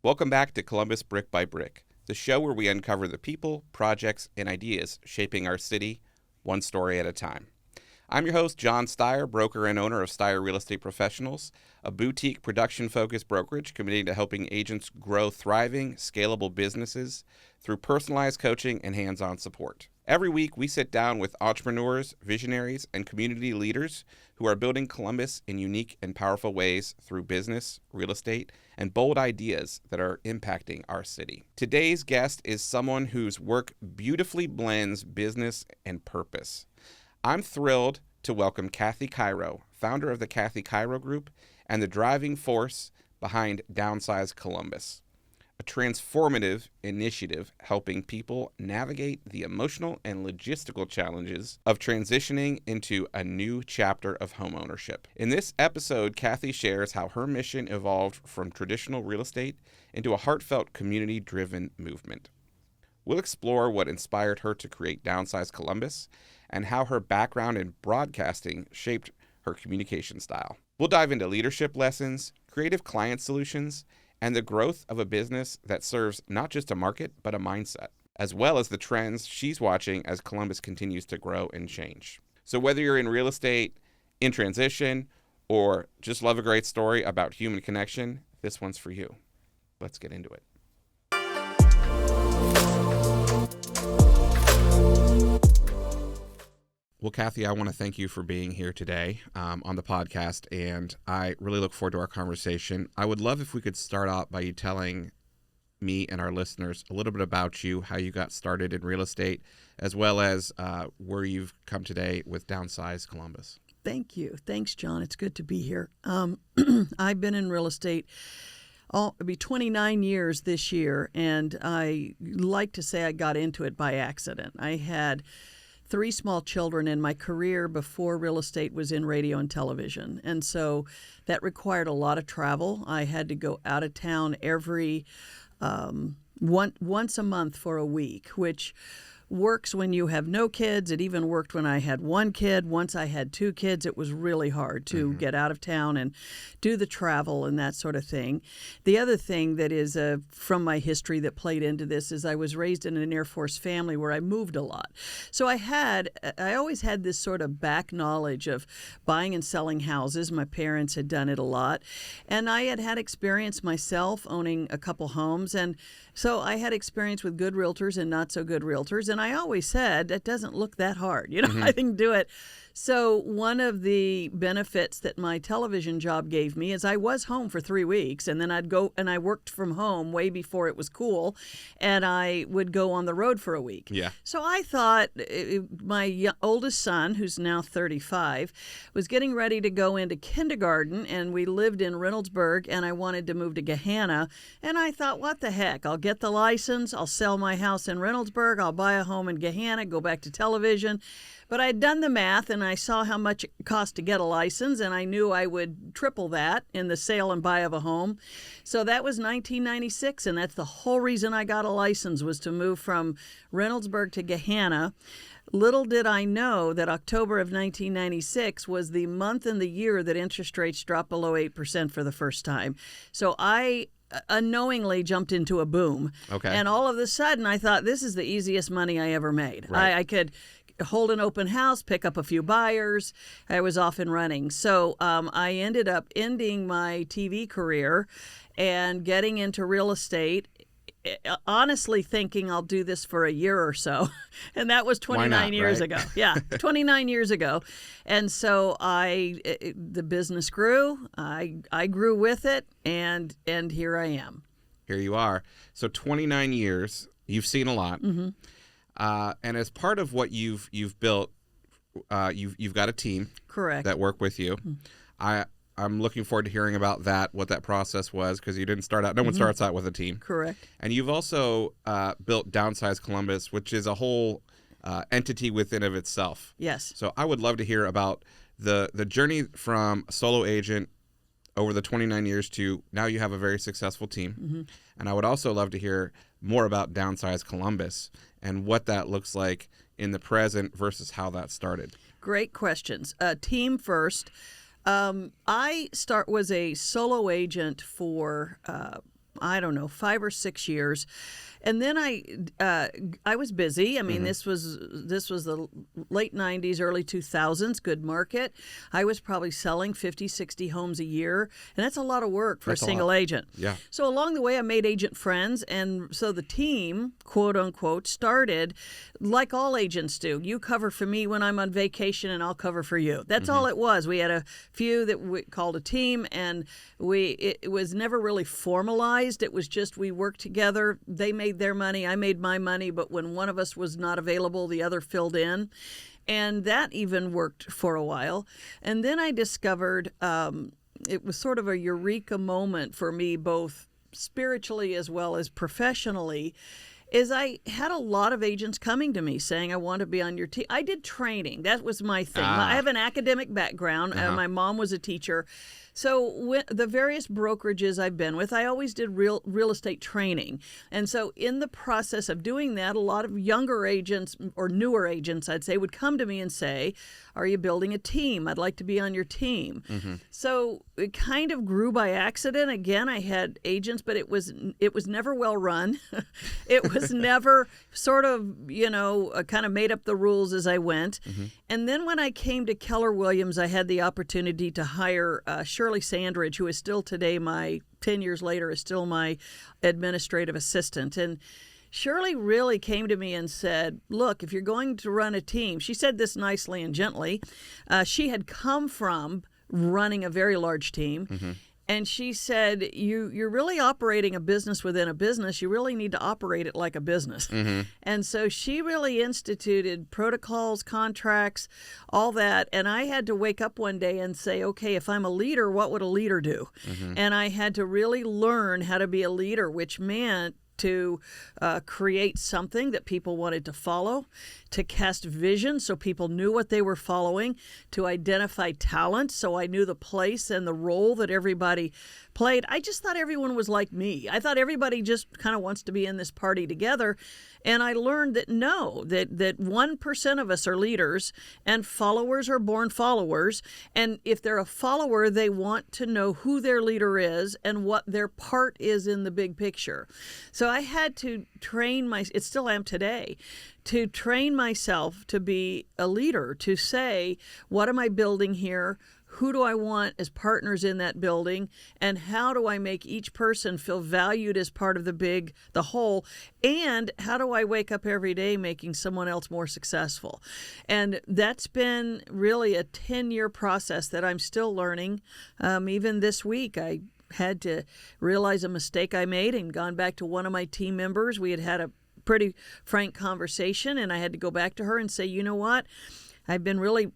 Welcome back to Columbus Brick by Brick, the show where we uncover the people, projects, and ideas shaping our city, one story at a time. I'm your host, Jon Styer, broker and owner of Styer Real Estate Professionals, a boutique production-focused brokerage committed to helping agents grow thriving, scalable businesses through personalized coaching and hands-on support. Every week, we sit down with entrepreneurs, visionaries, and community leaders who are building Columbus in unique and powerful ways through business, real estate, and bold ideas that are impacting our city. Today's guest is someone whose work beautifully blends business and purpose. I'm thrilled to welcome Kathy Chiero, founder of the Kathy Chiero Group and the driving force behind DownSize Columbus, a transformative initiative helping people navigate the emotional and logistical challenges of transitioning into a new chapter of homeownership. In this episode, Kathy shares how her mission evolved from traditional real estate into a heartfelt community-driven movement. We'll explore what inspired her to create DownSize Columbus and how her background in broadcasting shaped her communication style. We'll dive into leadership lessons, creative client solutions, and the growth of a business that serves not just a market, but a mindset, as well as the trends she's watching as Columbus continues to grow and change. So whether you're in real estate, in transition, or just love a great story about human connection, this one's for you. Let's get into it. Well, Kathy, I want to thank you for being here today on the podcast, and I really look forward to our conversation. I would love if we could start out by you telling me and our listeners a little bit about you, how you got started in real estate, as well as where you've come today with DownSize Columbus. Thank you. Thanks, John. It's good to be here. I've been in real estate it'll be 29 years this year, and I like to say I got into it by accident. I had 3 small children, and my career before real estate was in radio and television. And so that required a lot of travel. I had to go out of town every once a month for a week, which works when you have no kids. It even worked when I had 1 kid. Once I had 2 kids, it was really hard to get out of town and do the travel and that sort of thing. The other thing that is from my history that played into this is I was raised in an Air Force family where I moved a lot. So I always had this sort of back knowledge of buying and selling houses. My parents had done it a lot. And I had experience myself owning a couple homes. And so I had experience with good realtors and not so good realtors. And I always said, that doesn't look that hard. I can do it. So one of the benefits that my television job gave me is I was home for 3 weeks, and then I'd go and I worked from home way before it was cool, and I would go on the road for a week. Yeah. So I thought my oldest son, who's now 35, was getting ready to go into kindergarten, and we lived in Reynoldsburg, and I wanted to move to Gahanna, and I thought, what the heck? I'll get the license, I'll sell my house in Reynoldsburg, I'll buy a home in Gahanna, go back to television. But I'd done the math, and I saw how much it cost to get a license, and I knew I would triple that in the sale and buy of a home. So that was 1996, and that's the whole reason I got a license, was to move from Reynoldsburg to Gahanna. Little did I know that October of 1996 was the month and the year that interest rates dropped below 8% for the first time. So I unknowingly jumped into a boom. Okay. And all of a sudden, I thought, this is the easiest money I ever made. Right. I could hold an open house, pick up a few buyers. I was off and running. So I ended up ending my TV career and getting into real estate, honestly thinking I'll do this for a year or so. And that was 29 years ago. Yeah, 29 years ago. And so the business grew. I grew with it, and here I am. Here you are. So 29 years, you've seen a lot. Mm-hmm. And as part of what you've built, you've got a team. Correct. That work with you. Mm-hmm. I'm looking forward to hearing about that, what that process was, because you didn't start out. No one starts out with a team. Correct. And you've also built DownSize Columbus, which is a whole entity within of itself. Yes. So I would love to hear about the journey from a solo agent over the 29 years to now you have a very successful team. Mm-hmm. And I would also love to hear more about DownSize Columbus and what that looks like in the present versus how that started. Great questions. Team first. I was a solo agent for I don't know, 5 or 6 years. And then I was busy. I mean, this was the late 90s, early 2000s, good market. I was probably selling 50, 60 homes a year, and that's a lot of work for a single agent. Yeah. So along the way, I made agent friends, and so the team, quote unquote, started like all agents do. You cover for me when I'm on vacation, and I'll cover for you. That's all it was. We had a few that we called a team, and it was never really formalized. It was just we worked together. They made their money, I made my money, but when one of us was not available, the other filled in. And that even worked for a while. And then I discovered it was sort of a eureka moment for me, both spiritually as well as professionally, is I had a lot of agents coming to me saying, I want to be on your team. I did training. That was my thing. I have an academic background. My mom was a teacher. So the various brokerages I've been with, I always did real estate training. And so in the process of doing that, a lot of younger agents or newer agents, I'd say, would come to me and say, are you building a team? I'd like to be on your team. So it kind of grew by accident. Again, I had agents, but it was never well run. It was never sort of, kind of made up the rules as I went. And then when I came to Keller Williams, I had the opportunity to hire Shirley Sandridge, who is still today 10 years later, is still my administrative assistant. And Shirley really came to me and said, look, if you're going to run a team, she said this nicely and gently. She had come from running a very large team. And she said, you're really operating a business within a business. You really need to operate it like a business. And so she really instituted protocols, contracts, all that. And I had to wake up one day and say, okay, if I'm a leader, what would a leader do? And I had to really learn how to be a leader, which meant to create something that people wanted to follow, to cast vision so people knew what they were following, to identify talent so I knew the place and the role that everybody played. I just thought everyone was like me. I thought everybody just kind of wants to be in this party together. And I learned that no, that 1% of us are leaders and followers are born followers. And if they're a follower, they want to know who their leader is and what their part is in the big picture. So I had to train it still am today, to train myself to be a leader, to say, what am I building here? Who do I want as partners in that building? And how do I make each person feel valued as part of the whole? And how do I wake up every day making someone else more successful? And that's been really a 10-year process that I'm still learning. Even this week, I had to realize a mistake I made and gone back to one of my team members. We had a pretty frank conversation, and I had to go back to her and say, you know what? I've been really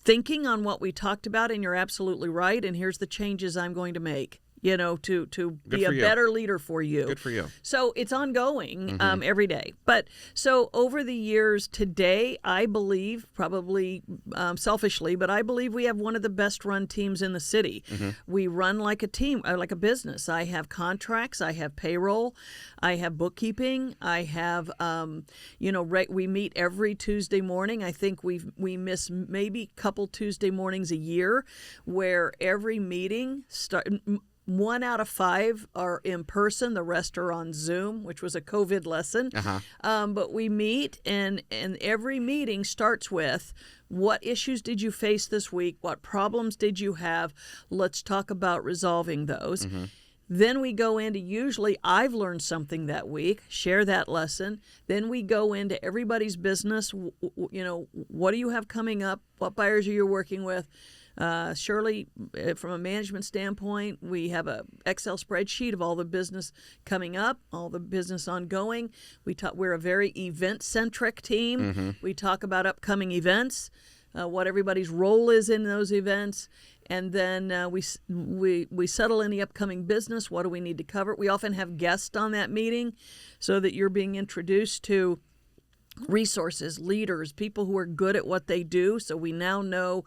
thinking on what we talked about, and you're absolutely right, and here's the changes I'm going to make, to be a better leader for you. Good for you. So it's ongoing every day. But so over the years today, I believe, probably selfishly, but I believe we have one of the best run teams in the city. We run like a team, like a business. I have contracts, I have payroll, I have bookkeeping, I have, we meet every Tuesday morning. I think we miss maybe a couple Tuesday mornings a year where every meeting 1 out of 5 are in person. The rest are on Zoom, which was a COVID lesson. But we meet, and every meeting starts with, what issues did you face this week? What problems did you have? Let's talk about resolving those. Then we go into, usually I've learned something that week, share that lesson. Then we go into everybody's business. What do you have coming up? What buyers are you working with? Surely, from a management standpoint, we have a Excel spreadsheet of all the business coming up, all the business ongoing. We're a very event-centric team. We talk about upcoming events, what everybody's role is in those events, and then we settle any upcoming business. What do we need to cover? We often have guests on that meeting, so that you're being introduced to resources, leaders, people who are good at what they do. So we now know,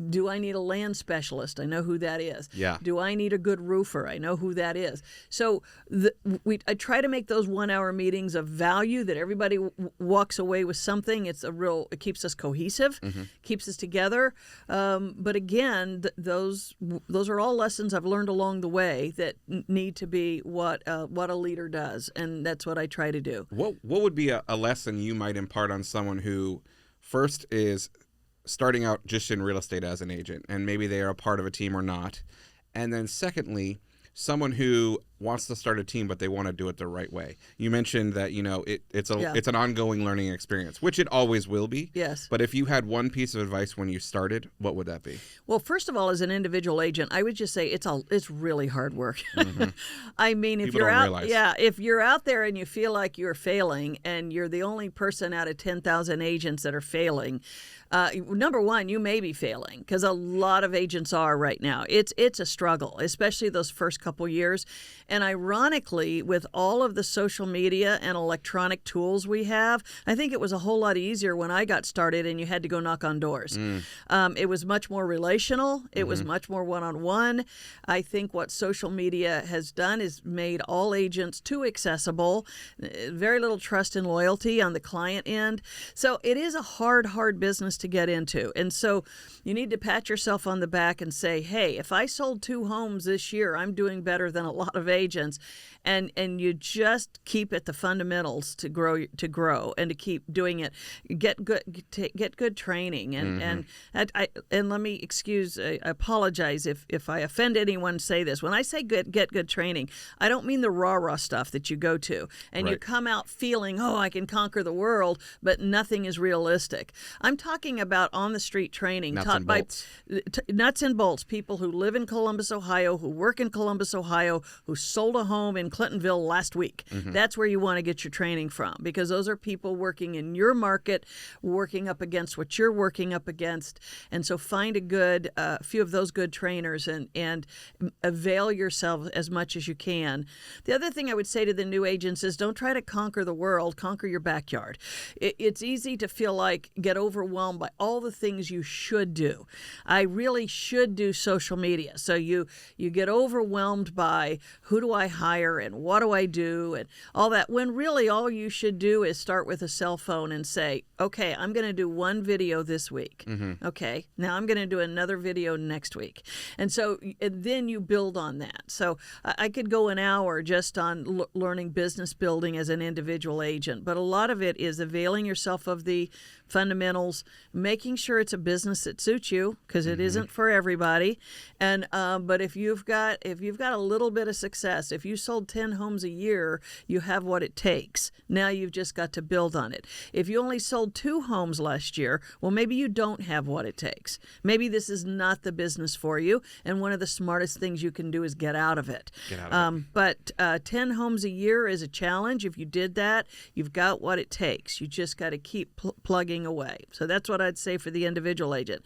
Do I need a land specialist? I know who that is. Yeah. Do I need a good roofer? I know who that is. So I try to make those 1 hour meetings of value that everybody walks away with something. It keeps us cohesive, keeps us together. But again, those are all lessons I've learned along the way that need to be what a leader does, and that's what I try to do. What would be a lesson you might impart on someone who first is starting out just in real estate as an agent, and maybe they are a part of a team or not, and then secondly, someone who wants to start a team but they want to do it the right way? You mentioned that it's an ongoing learning experience, which it always will be. Yes. But if you had one piece of advice when you started, what would that be? Well, first of all, as an individual agent, I would just say it's really hard work. I mean, if if you're out there and you feel like you're failing and you're the only person out of 10,000 agents that are failing, number one, you may be failing, because a lot of agents are right now. It's a struggle, especially those first couple years. And ironically, with all of the social media and electronic tools we have, I think it was a whole lot easier when I got started and you had to go knock on doors. It was much more relational. It was much more one-on-one. I think what social media has done is made all agents too accessible, very little trust and loyalty on the client end. So it is a hard business to get into. And so you need to pat yourself on the back and say, hey, if I sold 2 homes this year, I'm doing better than a lot of agents. And you just keep at the fundamentals to grow and to keep doing it. Get good training and let me I apologize if I offend anyone. Say this: when I say get good training, I don't mean the rah stuff that you go to and you come out feeling, oh, I can conquer the world, but nothing is realistic. I'm talking about on the street training taught by nuts and bolts people who live in Columbus, Ohio, who work in Columbus, Ohio, who sold a home in Clintonville last week. That's where you want to get your training from, because those are people working in your market, working up against what you're working up against. And so find a few of those good trainers and avail yourself as much as you can. The other thing I would say to the new agents is don't try to conquer the world, conquer your backyard. It's easy to feel like get overwhelmed by all the things you should do. I really should do social media. So you get overwhelmed by who do I hire and what do I do and all that, when really all you should do is start with a cell phone and say, okay, I'm going to do one video this week. Okay, now I'm going to do another video next week. And then you build on that. So I could go an hour just on learning business building as an individual agent, but a lot of it is availing yourself of the fundamentals, making sure it's a business that suits you, because it isn't for everybody. And but if you've got a little bit of success, if you sold 10 homes a year, you have what it takes. Now you've just got to build on it. If you only sold 2 homes last year, well, maybe you don't have what it takes. Maybe this is not the business for you, and one of the smartest things you can do is get out of it. But 10 homes a year is a challenge. If you did that, you've got what it takes. You just got to keep plugging away. So that's what I'd say for the individual agent.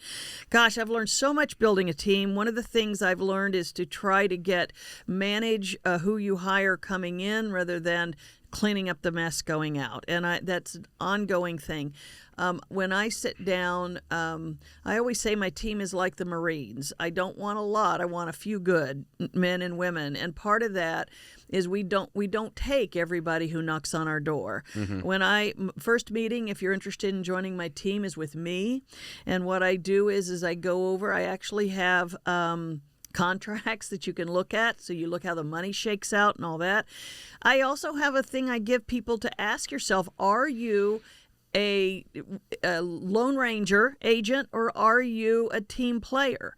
Gosh, I've learned so much building a team. One of the things I've learned is to try to manage who you hire coming in rather than cleaning up the mess going out. And that's an ongoing thing. When I sit down, I always say my team is like the Marines. I don't want a lot. I want a few good men and women. And part of that is we don't take everybody who knocks on our door. When first meeting, if you're interested in joining my team, is with me. And what I do is I go over, I actually have contracts that you can look at, so you look how the money shakes out and all that. I also have a thing I give people to ask yourself: are you a Lone Ranger agent or are you a team player?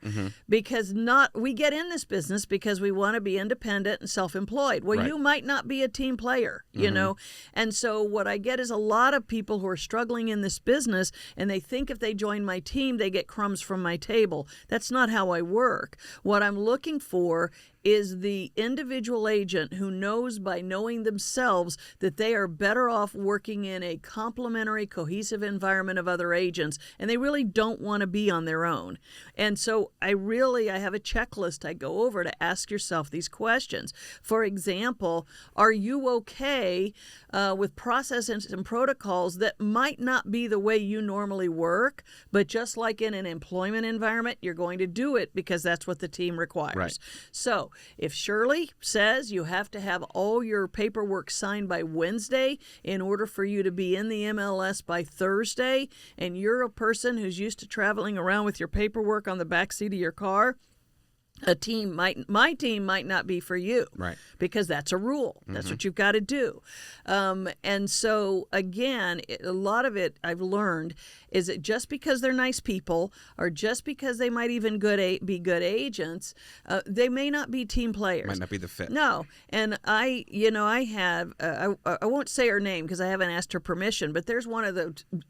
Because we get in this business because we want to be independent and self-employed. Well, you might not be a team player, you know. And so what I get is a lot of people who are struggling in this business, and they think if they join my team, they get crumbs from my table. That's not how I work. What I'm looking for is the individual agent who knows by knowing themselves that they are better off working in a complementary, cohesive environment of other agents, and they really don't want to be on their own. And so I have a checklist I go over to ask yourself these questions. For example, are you okay with processes and protocols that might not be the way you normally work, but just like in an employment environment, you're going to do it because that's what the team requires. Right. So if Shirley says you have to have all your paperwork signed by Wednesday in order for you to be in the MLS by Thursday, and you're a person who's used to traveling around with your paperwork on the back seat of your car, my team might not be for you, right? Because that's a rule. That's what you've got to do. And so again, a lot of it I've learned is that just because they're nice people, or just because they might even be good agents, they may not be team players. Might not be the fit. No. And I won't say her name because I haven't asked her permission, but there's one of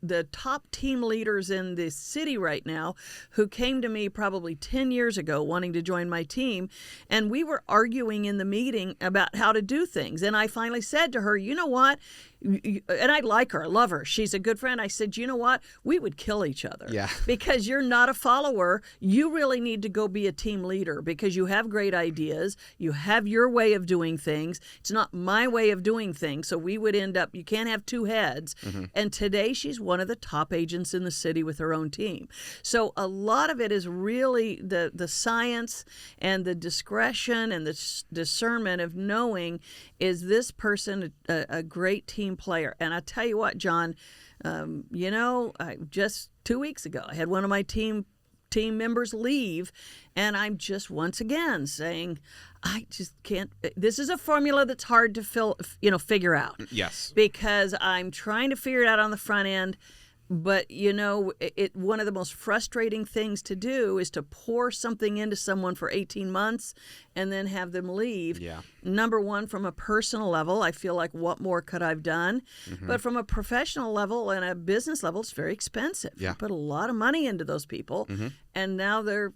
the top team leaders in the city right now who came to me probably 10 years ago wanting to join my team, and we were arguing in the meeting about how to do things. And I finally said to her, you know what? And I like her, I love her. She's a good friend. I said, you know what? We would kill each other. Yeah. Because you're not a follower. You really need to go be a team leader because you have great ideas. You have your way of doing things. It's not my way of doing things. So we would end up, you can't have two heads. And today she's one of the top agents in the city with her own team. So a lot of it is really the science and the discretion and the discernment of knowing, is this person a great team player? And I tell you what, John, just 2 weeks ago, I had one of my team members leave, and I'm just once again saying, I just can't. This is a formula that's hard to figure out. Yes. Because I'm trying to figure it out on the front end. But, one of the most frustrating things to do is to pour something into someone for 18 months and then have them leave. Yeah. Number one, from a personal level, I feel like, what more could I have done? But from a professional level and a business level, it's very expensive. Yeah. You put a lot of money into those people, and now they're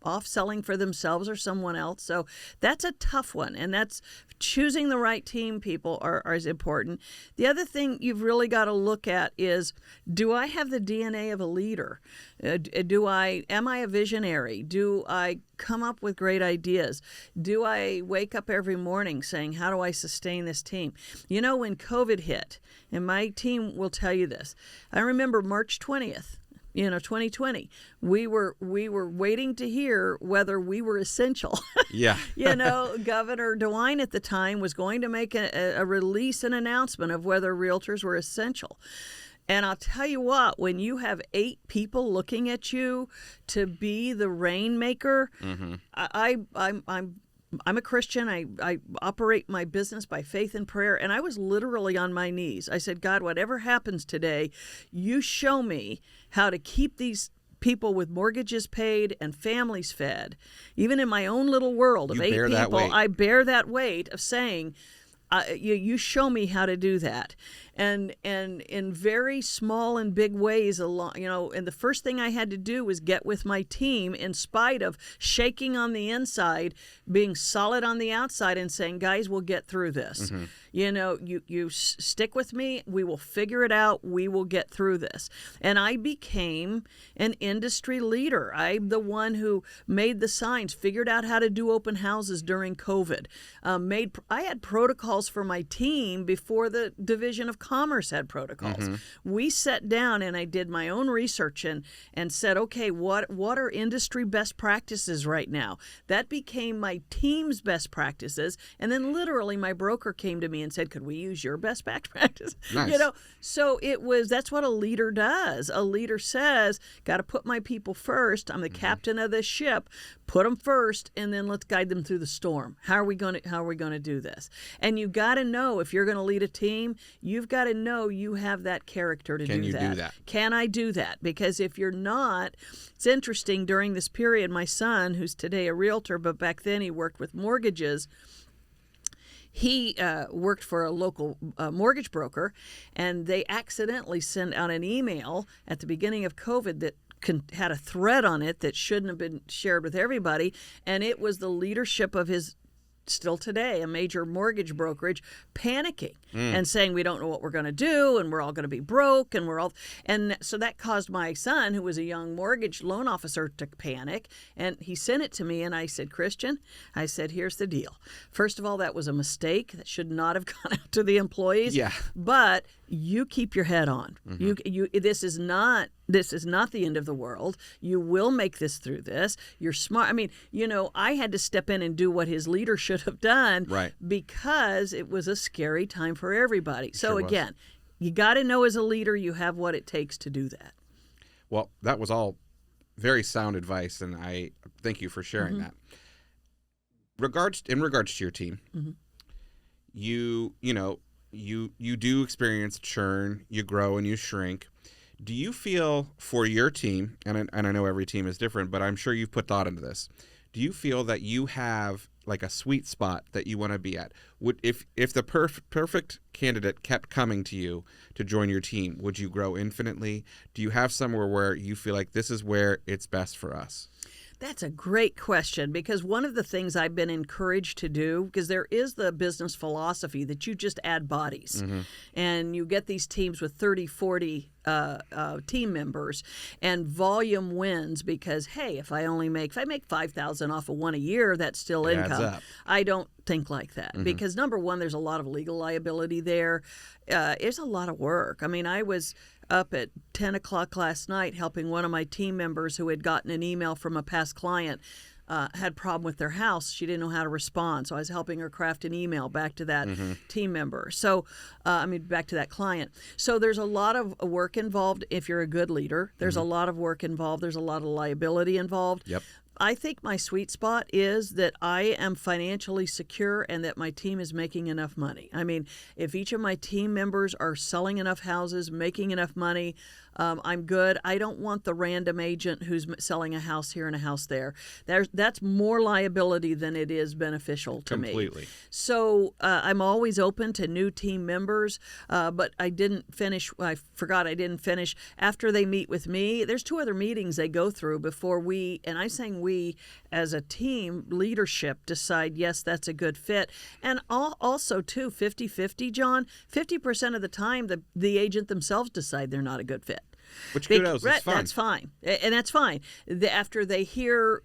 off selling for themselves or someone else. So that's a tough one, and that's choosing the right team people is important. The other thing you've really got to look at is, do I have the DNA of a leader? Am I a visionary? Do I come up with great ideas? Do I wake up every morning saying, how do I sustain this team? When COVID hit, and my team will tell you this, I remember March 20th, 2020, we were waiting to hear whether we were essential. Yeah. Governor DeWine at the time was going to make a release, an announcement of whether realtors were essential. And I'll tell you what, when you have 8 people looking at you to be the rainmaker, I'm a Christian. I operate my business by faith and prayer, and I was literally on my knees. I said, God, whatever happens today, you show me how to keep these people with mortgages paid and families fed. Even in my own little world of 8 people, I bear that weight of saying, you show me how to do that. And in very small and big ways, and the first thing I had to do was get with my team in spite of shaking on the inside, being solid on the outside and saying, guys, we'll get through this. You stick with me. We will figure it out. We will get through this. And I became an industry leader. I'm the one who made the signs, figured out how to do open houses during COVID. I had protocols for my team before the Division of Commerce had protocols. We sat down and I did my own research and said, okay, what are industry best practices right now? That became my team's best practices. And then literally my broker came to me and said, could we use your best practice? Nice. So that's what a leader does. A leader says, got to put my people first. I'm the captain of this ship. Put them first, and then let's guide them through the storm. How are we going to do this? And you got to know, if you're going to lead a team, you've got to know you have that character to do that. Can you do that? Can I do that? Because if you're not, it's interesting, during this period, my son, who's today a realtor, but back then he worked with mortgages, he worked for a local mortgage broker, and they accidentally sent out an email at the beginning of COVID that had a thread on it that shouldn't have been shared with everybody, and it was the leadership of his, still today, a major mortgage brokerage, panicking and saying we don't know what we're going to do and we're all going to be broke and so that caused my son, who was a young mortgage loan officer, to panic, and he sent it to me, and I said, Christian, I said, here's the deal. First of all, that was a mistake that should not have gone out to the employees. Yeah. But you keep your head on. This is not the end of the world. You will make this through this. You're smart. I mean, I had to step in and do what his leader should have done, right, because it was a scary time for everybody. So sure again, you got to know as a leader you have what it takes to do that. Well, that was all very sound advice, and I thank you for sharing that. In regards to your team, you do experience churn, you grow and you shrink. Do you feel for your team, and I know every team is different, but I'm sure you've put thought into this, do you feel that you have like a sweet spot that you want to be at? If the perfect candidate kept coming to you to join your team, would you grow infinitely? Do you have somewhere where you feel like this is where it's best for us? That's a great question, because one of the things I've been encouraged to do, because there is the business philosophy that you just add bodies and you get these teams with 30, 40 team members, and volume wins, because, hey, if I make $5,000 off of one a year, that's still income. I don't think like that, because number one, there's a lot of legal liability there. It's a lot of work. I mean, I was up at 10 o'clock last night helping one of my team members who had gotten an email from a past client, had a problem with their house. She didn't know how to respond, so I was helping her craft an email back to that team member. So, back to that client. So there's a lot of work involved if you're a good leader. There's a lot of work involved. There's a lot of liability involved. Yep. I think my sweet spot is that I am financially secure and that my team is making enough money. I mean, if each of my team members are selling enough houses, making enough money, I'm good. I don't want the random agent who's selling a house here and a house there. That's more liability than it is beneficial to me. Completely. So I'm always open to new team members, but I didn't finish. I forgot I didn't finish. After they meet with me, there's 2 other meetings they go through before we, and I'm saying we as a team, leadership, decide, yes, that's a good fit. And also, too, 50-50, John, 50% of the time, the agent themselves decide they're not a good fit. Which kudos, it's fine. That's fine. And that's fine. After they hear,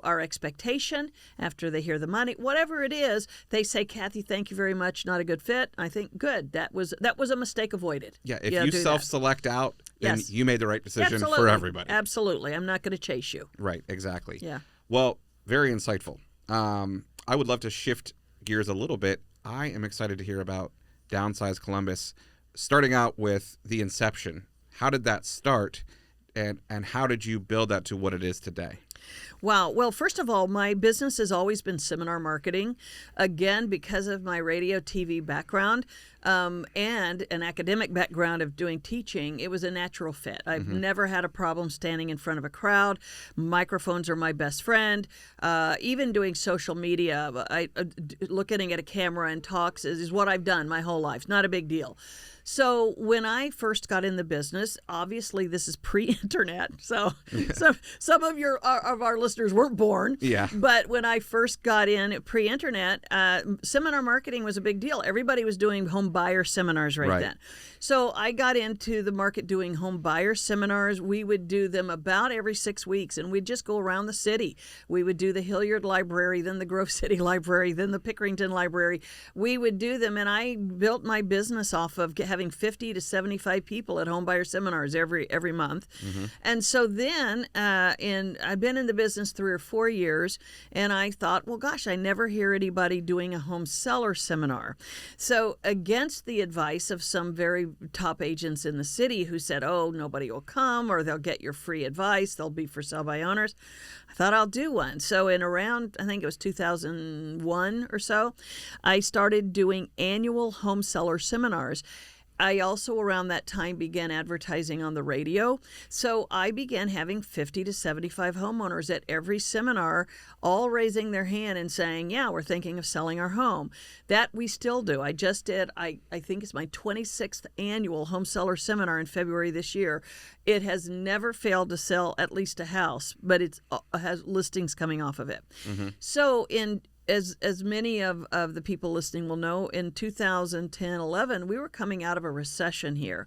our expectation, after they hear the money, whatever it is, they say, Kathy, thank you very much, not a good fit. I think, good. That was a mistake avoided. Yeah, if you self-select out, then you made the right decision for everybody. Absolutely. I'm not going to chase you. Right, exactly. Yeah. Well, very insightful. I would love to shift gears a little bit. I am excited to hear about DownSize Columbus, starting out with the inception. How did that start, and how did you build that to what it is today? Wow. Well, first of all, my business has always been seminar marketing. Again, because of my radio, TV background, and an academic background of doing teaching, it was a natural fit. I've never had a problem standing in front of a crowd. Microphones are my best friend. Even doing social media, looking at a camera and talks is what I've done my whole life. Not a big deal. So when I first got in the business, obviously this is pre-internet, so some of our listeners weren't born. Yeah. But when I first got in pre-internet, seminar marketing was a big deal. Everybody was doing home buyer seminars right then. So I got into the market doing home buyer seminars. We would do them about every 6 weeks, and we'd just go around the city. We would do the Hilliard Library, then the Grove City Library, then the Pickerington Library. We would do them, and I built my business off of having 50 to 75 people at home buyer seminars every month. And so then I've been in the business 3 or 4 years, and I thought, well, gosh, I never hear anybody doing a home seller seminar. So against the advice of some very top agents in the city who said, oh, nobody will come, or they'll get your free advice, they'll be for sale by owners, I thought I'll do one. So in around, I think it was 2001 or so, I started doing annual home seller seminars. I also around that time began advertising on the radio. So I began having 50 to 75 homeowners at every seminar, all raising their hand and saying, yeah, we're thinking of selling our home. That we still do. I just did, I think it's my 26th annual home seller seminar in February this year. It has never failed to sell at least a house, but it has listings coming off of it. So as many of the people listening will know, in 2010-11, we were coming out of a recession here.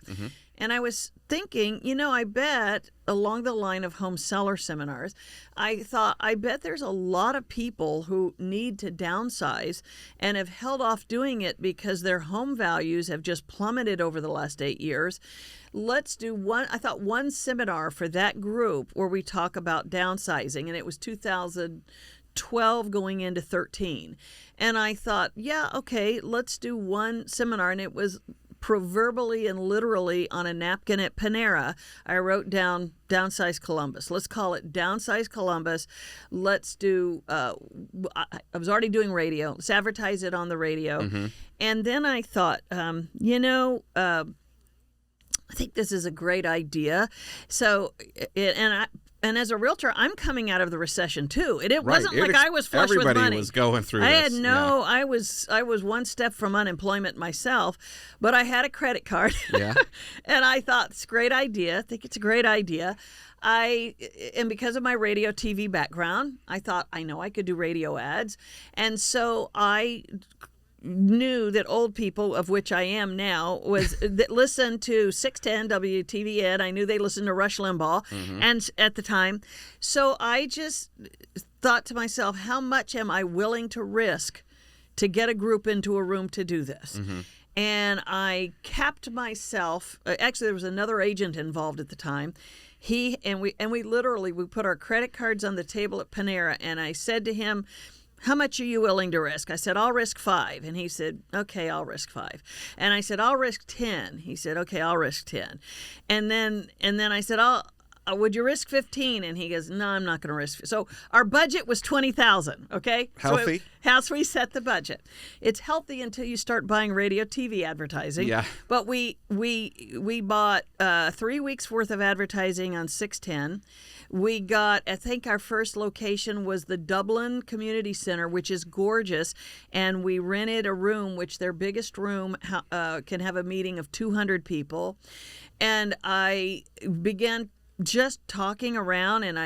And I was thinking, I bet along the line of home seller seminars, I thought, I bet there's a lot of people who need to downsize and have held off doing it because their home values have just plummeted over the last 8 years. Let's do one seminar for that group where we talk about downsizing, and it was 2012 going into 13. And I thought, yeah, okay, let's do one seminar. And it was proverbially and literally on a napkin at Panera. I wrote down DownSize Columbus. Let's call it DownSize Columbus. Let's do, I was already doing radio. Let's advertise it on the radio. And then I thought, I think this is a great idea. So, and as a realtor, I'm coming out of the recession too. It wasn't like I was flush with money. Everybody was going through this. I was one step from unemployment myself, but I had a credit card. Yeah. And I thought, it's a great idea. I think it's a great idea. And because of my radio TV background, I thought, I know I could do radio ads. And so I knew that old people, of which I am now, that listened to 610 WTVN. I knew they listened to Rush Limbaugh, and at the time, so I just thought to myself, how much am I willing to risk to get a group into a room to do this? And I capped myself. Actually, there was another agent involved at the time. We literally put our credit cards on the table at Panera, and I said to him, how much are you willing to risk? I said, I'll risk 5. And he said, okay, I'll risk 5. And I said, I'll risk 10. He said, okay, I'll risk 10. And then I said, would you risk 15? And he goes, no, I'm not going to risk. So our budget was $20,000. Okay. Healthy. So we set the budget. It's healthy until you start buying radio, TV advertising. Yeah. But we bought 3 weeks worth of advertising on 610. We got, I think our first location was the Dublin Community Center, which is gorgeous. And we rented a room, which their biggest room can have a meeting of 200 people. And I began just talking around, and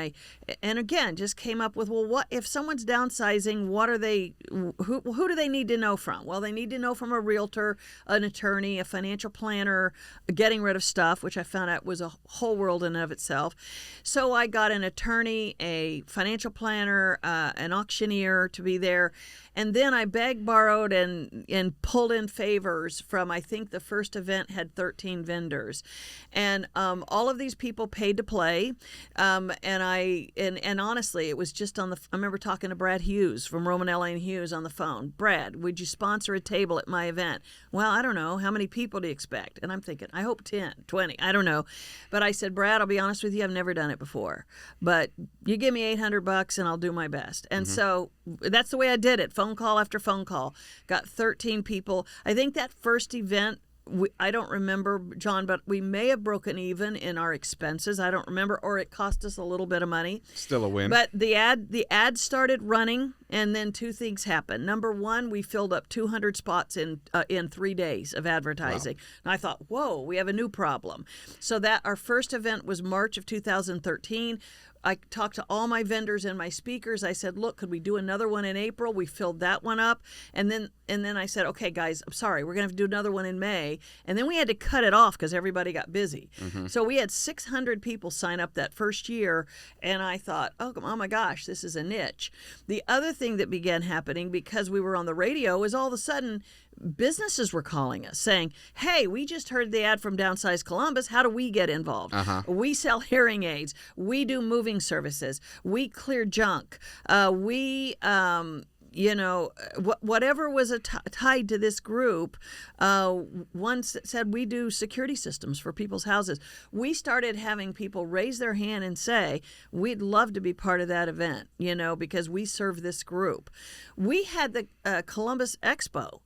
again just came up with, well, what if someone's downsizing? What are they? Who do they need to know from? Well, they need to know from a realtor, an attorney, a financial planner, getting rid of stuff, which I found out was a whole world in and of itself. So I got an attorney, a financial planner, an auctioneer to be there. And then I begged, borrowed, and pulled in favors from, I think the first event had 13 vendors. And all of these people paid to play. And honestly, it was just I remember talking to Brad Hughes from Roman L.A. and Hughes on the phone. Brad, would you sponsor a table at my event? Well, I don't know. How many people do you expect? And I'm thinking, I hope 10, 20. I don't know. But I said, Brad, I'll be honest with you, I've never done it before. But you give me $800 and I'll do my best. And so that's the way I did it. Phone call after phone call. Got 13 people. I think that first event, I don't remember, John, but we may have broken even in our expenses. I don't remember, or it cost us a little bit of money. Still a win. But the ad started running, and then 2 things happened. Number one, we filled up 200 spots in 3 days of advertising. Wow. And I thought, whoa, we have a new problem. So that our first event was March of 2013. I talked to all my vendors and my speakers. I said, look, could we do another one in April? We filled that one up. And then I said, okay, guys, I'm sorry, we're going to have to do another one in May. And then we had to cut it off because everybody got busy. So we had 600 people sign up that first year. And I thought, oh my gosh, this is a niche. The other thing that began happening because we were on the radio is all of a sudden businesses were calling us saying, hey, we just heard the ad from DownSize Columbus. How do we get involved? We sell hearing aids. We do moving services. We clear junk. We whatever was tied to this group, one said we do security systems for people's houses. We started having people raise their hand and say, we'd love to be part of that event, because we serve this group. We had the Columbus Expo.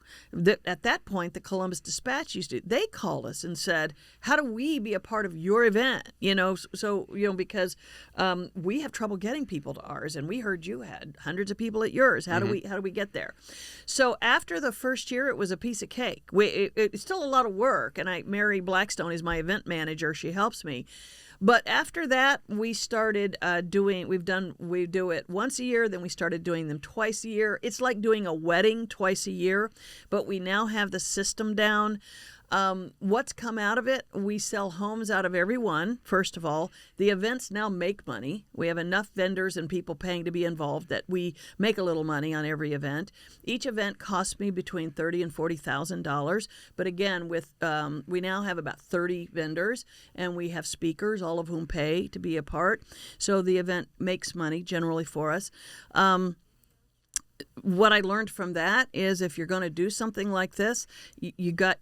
At that point, the Columbus Dispatch they called us and said, how do we be a part of your event? Because we have trouble getting people to ours, and we heard you had hundreds of people at yours. How do we get there? So after the first year, it was a piece of cake. It's still a lot of work, and Mary Blackstone is my event manager. She helps me. But after that, we started we do it once a year, then we started doing them twice a year. It's like doing a wedding twice a year, but we now have the system down. What's come out of it? We sell homes out of every one, first of all. The events now make money. We have enough vendors and people paying to be involved that we make a little money on every event. Each event costs me between $30,000 and $40,000. But again, we now have about 30 vendors, and we have speakers, all of whom pay to be a part. So the event makes money generally for us. What I learned from that is if you're going to do something like this, you got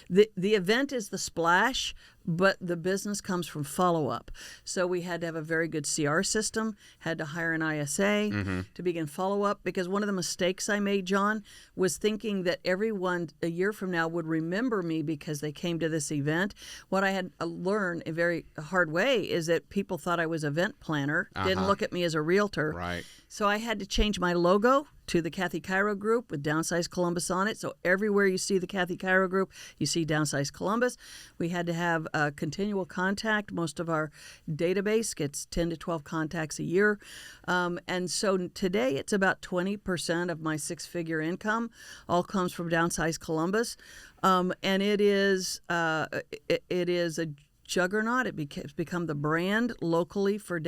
the event is the splash, but the business comes from follow-up. So we had to have a very good CR system, had to hire an ISA to begin follow-up, because one of the mistakes I made, John, was thinking that everyone a year from now would remember me because they came to this event. What I had learned a very hard way is that people thought I was an event planner, didn't look at me as a realtor. Right. So I had to change my logo to the Kathy Chiero Group with DownSize Columbus on it. So everywhere you see the Kathy Chiero Group, you see DownSize Columbus. We had to have continual contact. Most of our database gets 10 to 12 contacts a year. And so today it's about 20% of my six-figure income all comes from DownSize Columbus. And it is a juggernaut. It's become the brand locally for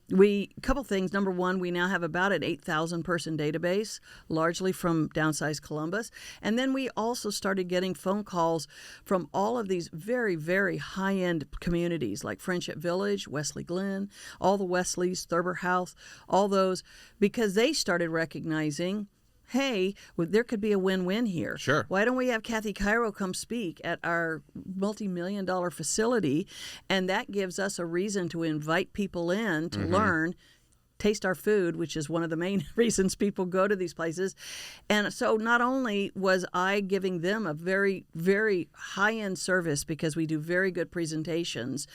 We couple things. Number one, we now have about an 8,000 person database, largely from DownSize Columbus. And then we also started getting phone calls from all of these very, very high-end communities like Friendship Village, Wesley Glen, all the Wesleys, Thurber House, all those, because they started recognizing, hey, there could be a win-win here. Sure. Why don't we have Kathy Chiero come speak at our multi-million-dollar facility? And that gives us a reason to invite people in to learn, taste our food, which is one of the main reasons people go to these places. And so not only was I giving them a very, very high-end service because we do very good presentations,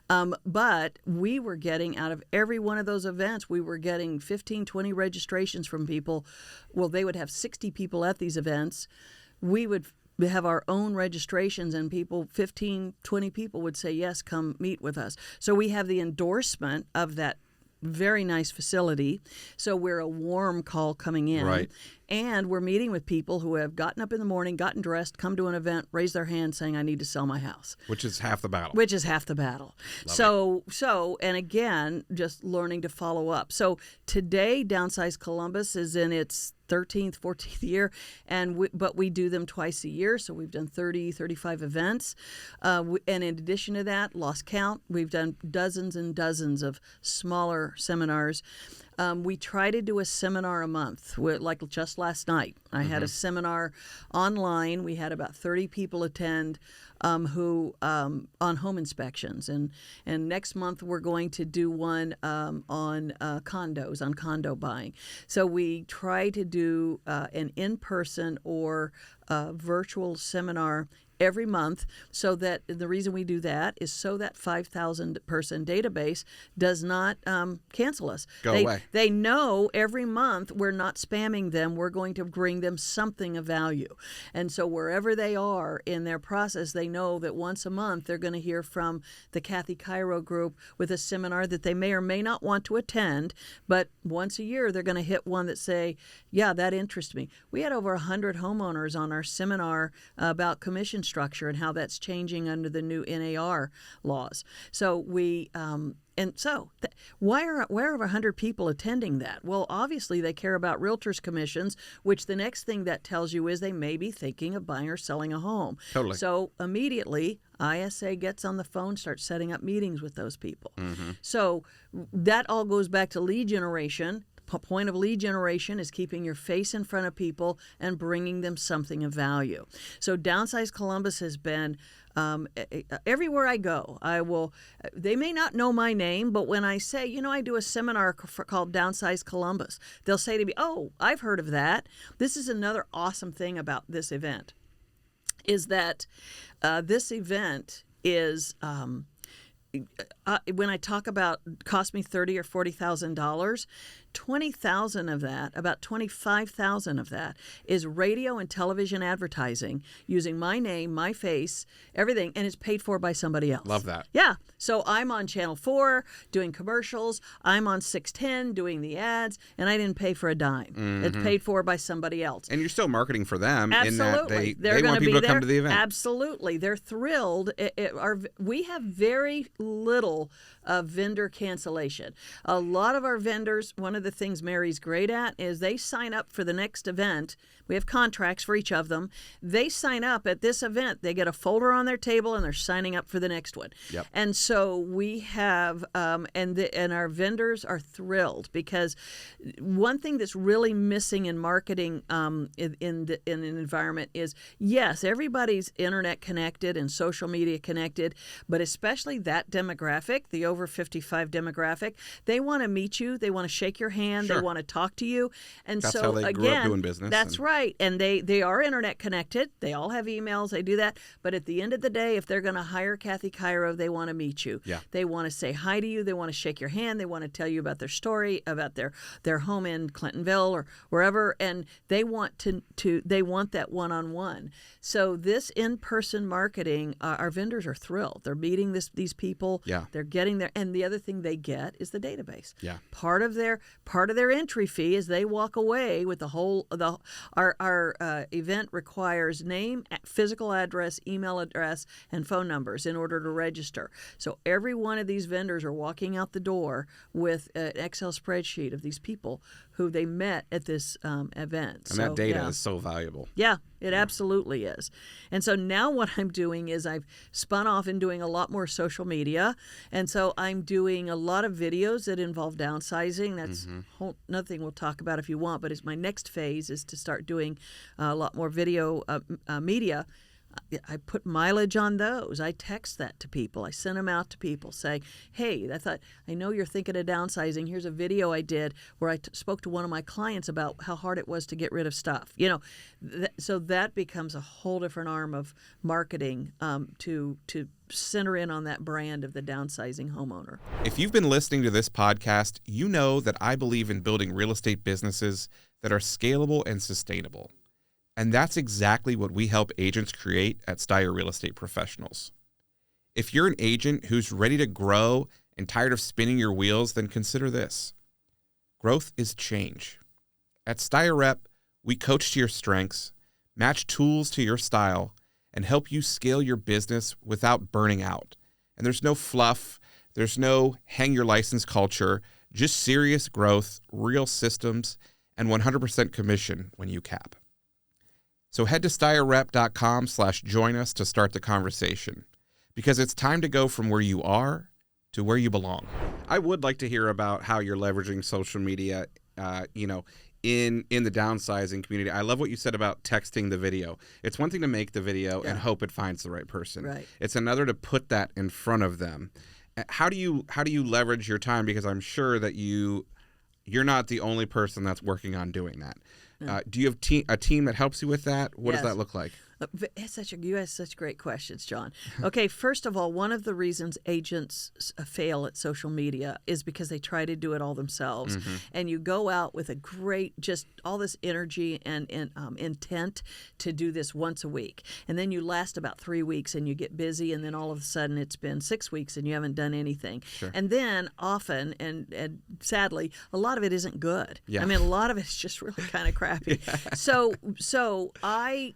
but we were getting out of every one of those events, we were getting 15, 20 registrations from people. Well, they would have 60 people at these events. We would have our own registrations, and 15, 20 people would say, yes, come meet with us. So we have the endorsement of that very nice facility. So we're a warm call coming in. Right. And we're meeting with people who have gotten up in the morning, gotten dressed, come to an event, raised their hand saying, I need to sell my house. Which is half the battle. And again, just learning to follow up. So today, DownSize Columbus is in its 13th, 14th year, but we do them twice a year, so we've done 30, 35 events. And in addition to that, lost count, we've done dozens and dozens of smaller seminars. We try to do a seminar a month. Like just last night, I had a seminar online. We had about 30 people attend who on home inspections. And next month, we're going to do one on condos, on condo buying. So we try to do an in-person or virtual seminar every month, so that the reason we do that is so that 5,000 person database does not cancel us. Go away. They know every month we're not spamming them. We're going to bring them something of value. And so wherever they are in their process, they know that once a month they're going to hear from the Kathy Chiero Group with a seminar that they may or may not want to attend, but once a year they're going to hit one that say, yeah, that interests me. We had over 100 homeowners on our seminar about commission structure and how that's changing under the new NAR laws. So why are 100 people attending that? Well, obviously they care about realtors' commissions, which the next thing that tells you is they may be thinking of buying or selling a home. Totally. So immediately, ISA gets on the phone, starts setting up meetings with those people. So that all goes back to lead generation. point of lead generation is keeping your face in front of people and bringing them something of value. So DownSize Columbus has been everywhere I go. They may not know my name, but when I say, I do a seminar called DownSize Columbus, they'll say to me, oh, I've heard of that. This is another awesome thing about this event, is that this event is, when I talk about cost me $30,000 or $40,000, $20,000 of that, about $25,000 of that, is radio and television advertising using my name, my face, everything, and it's paid for by somebody else. Love that. Yeah. So I'm on Channel 4 doing commercials. I'm on 610 doing the ads, and I didn't pay for a dime. Mm-hmm. It's paid for by somebody else. And you're still marketing for them. Absolutely. In that they want people to come to the event. Absolutely. They're thrilled. We have very little vendor cancellation. A lot of our vendors, one of the things Mary's great at is they sign up for the next event. We have contracts for each of them. They sign up at this event. They get a folder on their table, and they're signing up for the next one. Yep. And so we have, and our vendors are thrilled, because one thing that's really missing in marketing in an environment is, yes, everybody's internet connected and social media connected, but especially that demographic, the over 55 demographic, they want to meet you. They want to shake your hand. Sure. They want to talk to you. And that's so how they again, grew up doing business. That's right. And they are internet connected. They all have emails. They do that. But at the end of the day, if they're going to hire Kathy Chiero, they want to meet you. Yeah. They want to say hi to you. They want to shake your hand. They want to tell you about their story, about their home in Clintonville or wherever. And they want they want that one-on-one. So this in-person marketing, our vendors are thrilled. They're meeting these people. Yeah. They're getting there. And the other thing they get is the database. Yeah. Part of their entry fee is they walk away with our event requires name, physical address, email address, and phone numbers in order to register. So every one of these vendors are walking out the door with an Excel spreadsheet of these people who they met at this event. And that data is so valuable. Yeah, it absolutely is. And so now what I'm doing is I've spun off and doing a lot more social media. And so I'm doing a lot of videos that involve downsizing. That's nothing we'll talk about if you want, but it's my next phase is to start doing a lot more video media. I put mileage on those. I text that to people. I send them out to people saying, hey, I know you're thinking of downsizing. Here's a video I did where I spoke to one of my clients about how hard it was to get rid of stuff. So that becomes a whole different arm of marketing to center in on that brand of the downsizing homeowner. If you've been listening to this podcast, you know that I believe in building real estate businesses that are scalable and sustainable. And that's exactly what we help agents create at Styer Real Estate Professionals. If you're an agent who's ready to grow and tired of spinning your wheels, then consider this. Growth is change. At Styer Rep, we coach to your strengths, match tools to your style, and help you scale your business without burning out. And there's no fluff, there's no hang your license culture, just serious growth, real systems, and 100% commission when you cap. So head to styrrep.com/join us to start the conversation, because it's time to go from where you are to where you belong. I would like to hear about how you're leveraging social media, in the downsizing community. I love what you said about texting the video. It's one thing to make the video and hope it finds the right person. Right. It's another to put that in front of them. How do you leverage your time? Because I'm sure that you're not the only person that's working on doing that. No. Do you have a team that helps you with that? What does that look like? You ask such great questions, John. Okay, first of all, one of the reasons agents fail at social media is because they try to do it all themselves. Mm-hmm. And you go out with a great, just all this energy and intent to do this once a week. And then you last about 3 weeks and you get busy, and then all of a sudden it's been 6 weeks and you haven't done anything. Sure. And then often, and sadly, a lot of it isn't good. Yeah. I mean, a lot of it's just really kind of crappy. Yeah. So I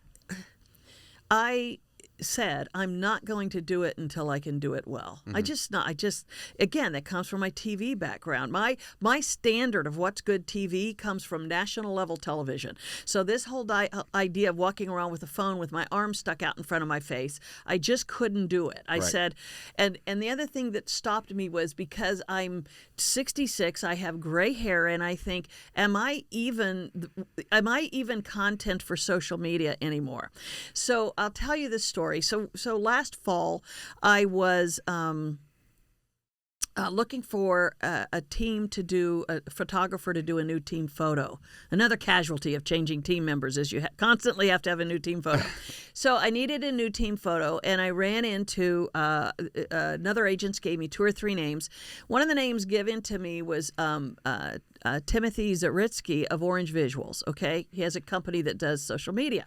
said, I'm not going to do it until I can do it well. Again, that comes from my TV background. My standard of what's good TV comes from national level television. So this whole idea of walking around with a phone with my arm stuck out in front of my face, I just couldn't do it. I said, and the other thing that stopped me was because I'm 66, I have gray hair, and I think, am I even content for social media anymore? So I'll tell you this story. So last fall, I was looking for a photographer to do a new team photo. Another casualty of changing team members is you constantly have to have a new team photo. So I needed a new team photo, and I ran into another agent gave me 2 or 3 names. One of the names given to me was Timothy Zaritsky of Orange Visuals. Okay, he has a company that does social media.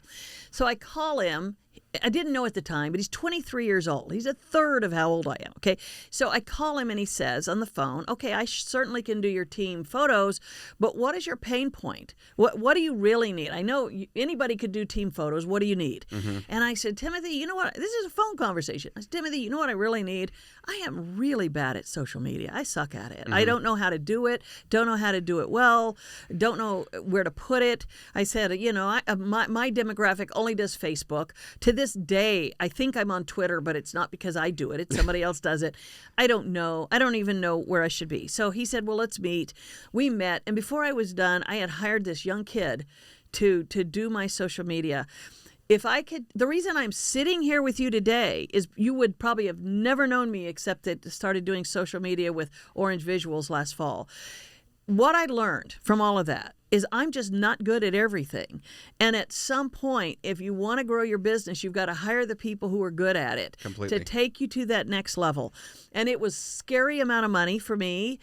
So I call him. I didn't know at the time, but he's 23 years old. He's a third of how old I am, okay? So I call him and he says on the phone, okay, I certainly can do your team photos, but what is your pain point? What do you really need? I know anybody could do team photos. What do you need? Mm-hmm. And I said, Timothy, you know what? This is a phone conversation. I said, Timothy, you know what I really need? I am really bad at social media. I suck at it. Mm-hmm. I don't know how to do it, don't know how to do it well, don't know where to put it. I said, my demographic only does Facebook. To this day, I think I'm on Twitter, but it's not because I do it. It's somebody else does it. I don't know. I don't even know where I should be. So he said, well, let's meet. We met. And before I was done, I had hired this young kid to do my social media. If I could, the reason I'm sitting here with you today is you would probably have never known me except that I started doing social media with Orange Visuals last fall. What I learned from all of that is I'm just not good at everything. And at some point, if you want to grow your business, you've got to hire the people who are good at it Completely. to take you to that next level. And it was a scary amount of money for me,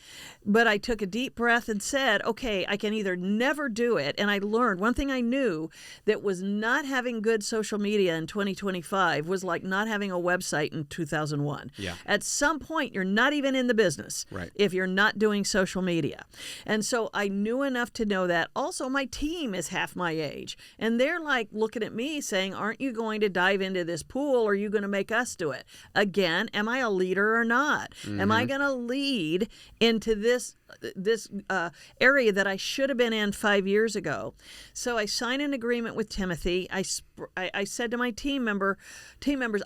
but I took a deep breath and said, okay, I can either never do it. And I learned one thing I knew that was not having good social media in 2025 was like not having a website in 2001. Yeah. At some point, you're not even in the business if you're not doing social media. And so I knew enough to know that. Also, my team is half my age, and they're like looking at me saying, aren't you going to dive into this pool, or are you going to make us do it? Again, am I a leader or not? Mm-hmm. Am I going to lead into this area that I should have been in 5 years ago? So I signed an agreement with Timothy. I said to my team members,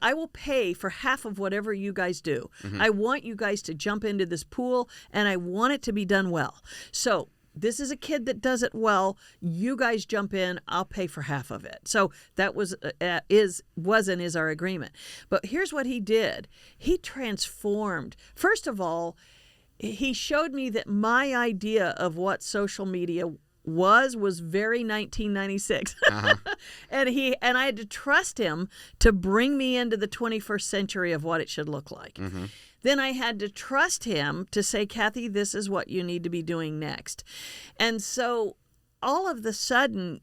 I will pay for half of whatever you guys do. Mm-hmm. I want you guys to jump into this pool, and I want it to be done well. So this is a kid that does it well. You guys jump in. I'll pay for half of it. So that was our agreement. But here's what he did. He transformed. First of all, he showed me that my idea of what social media was very 1996. Uh-huh. and I had to trust him to bring me into the 21st century of what it should look like. Mm-hmm. Then I had to trust him to say, Kathy, this is what you need to be doing next. And so all of the sudden,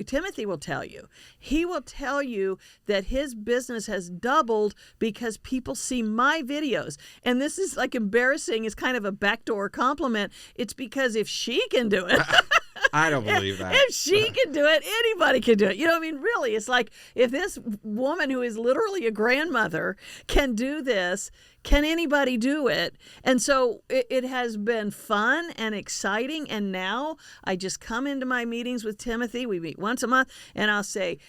Timothy will tell you, he will tell you that his business has doubled because people see my videos. And this is like embarrassing. It's kind of a backdoor compliment. It's because if she can do it... I don't believe that. If she can do it, anybody can do it. You know what I mean? Really, it's like if this woman who is literally a grandmother can do this, can anybody do it? And so it has been fun and exciting. And now I just come into my meetings with Timothy. We meet once a month, and I'll say,